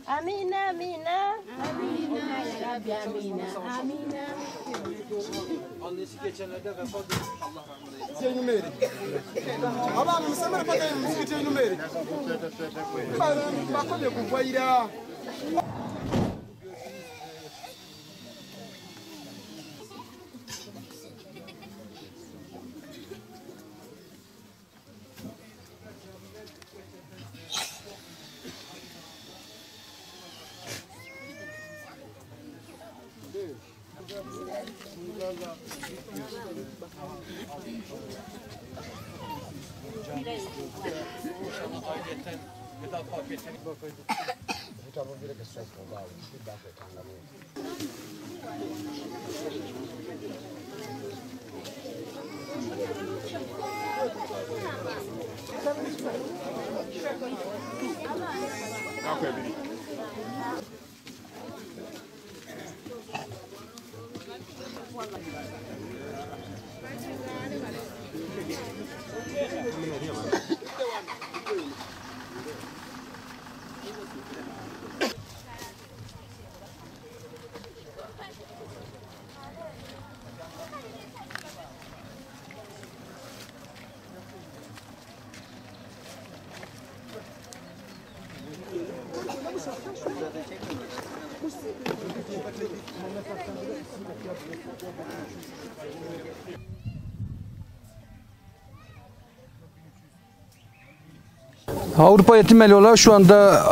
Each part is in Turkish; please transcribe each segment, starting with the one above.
Amina, amina. Amina, ya Rabbi, amina. Amina. Annesi geçenlerde vefat etti. Allah rahmet eylesin. Zeynumeri. Abana msema pata mziki Zeynumeri. Bakole kuvaira. Gıda paketini bakaydı. Avrupa Yetim Eli olarak şu anda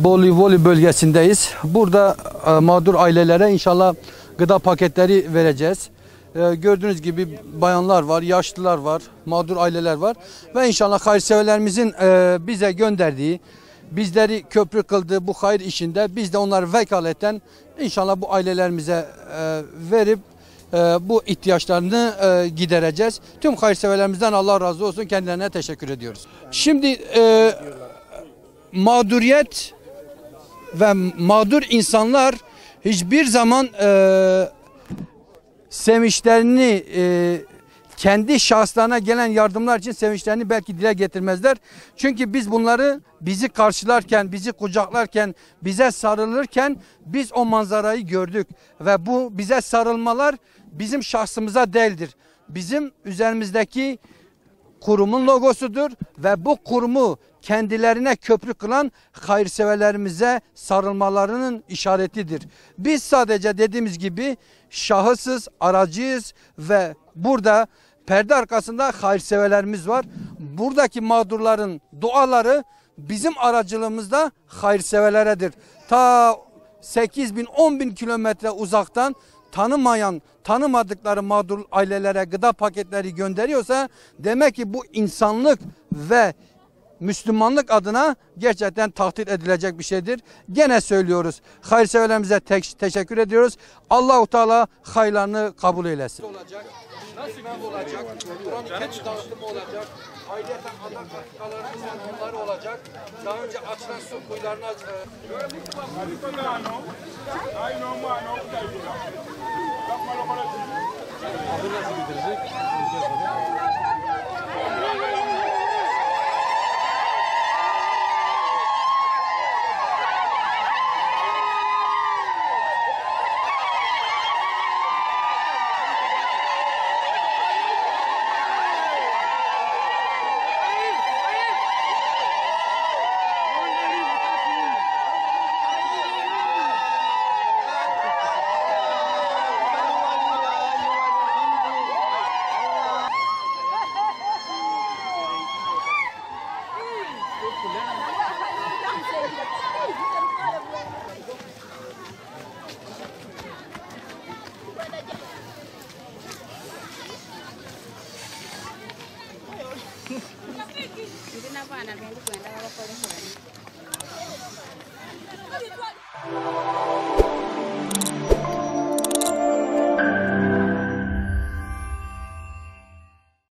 Bolivoli bölgesindeyiz. Burada mağdur ailelere inşallah gıda paketleri vereceğiz. Gördüğünüz gibi bayanlar var, yaşlılar var, mağdur aileler var. Ve inşallah hayırseverlerimizin bize gönderdiği, bizleri köprü kıldığı bu hayır işinde biz de onları vekaleten inşallah bu ailelerimize verip bu ihtiyaçlarını gidereceğiz. Tüm hayırseverlerimizden Allah razı olsun. Kendilerine teşekkür ediyoruz. Şimdi mağduriyet ve mağdur insanlar hiçbir zaman sevinçlerini kendi şahıslarına gelen yardımlar için sevinçlerini belki dile getirmezler. Çünkü biz bunları bizi karşılarken, bizi kucaklarken, bize sarılırken biz o manzarayı gördük. Ve bu bize sarılmalar bizim şahsımıza değildir. Bizim üzerimizdeki kurumun logosudur ve bu kurumu kendilerine köprü kılan hayırseverlerimize sarılmalarının işaretidir. Biz sadece dediğimiz gibi şahısız, aracıyız ve burada perde arkasında hayırseverlerimiz var. Buradaki mağdurların duaları bizim aracılığımızda hayırseverleredir. Ta 8.000, 10.000 kilometre uzaktan tanımadıkları mağdur ailelere gıda paketleri gönderiyorsa demek ki bu insanlık ve Müslümanlık adına gerçekten takdir edilecek bir şeydir. Gene söylüyoruz. Hayırseverlerimize teşekkür ediyoruz. Allah-u Teala hayırlarını kabul eylesin. Olacak, nasıl olacak, Kur'an-ı Kerim dağıtımı olacak, ayrıca ana katikalarımızın onları olacak. Daha önce açılan su kuyularını Abi nasıl bitirecek? Kenapa anak yang itu kuenda kalau boleh Levez l'étoile.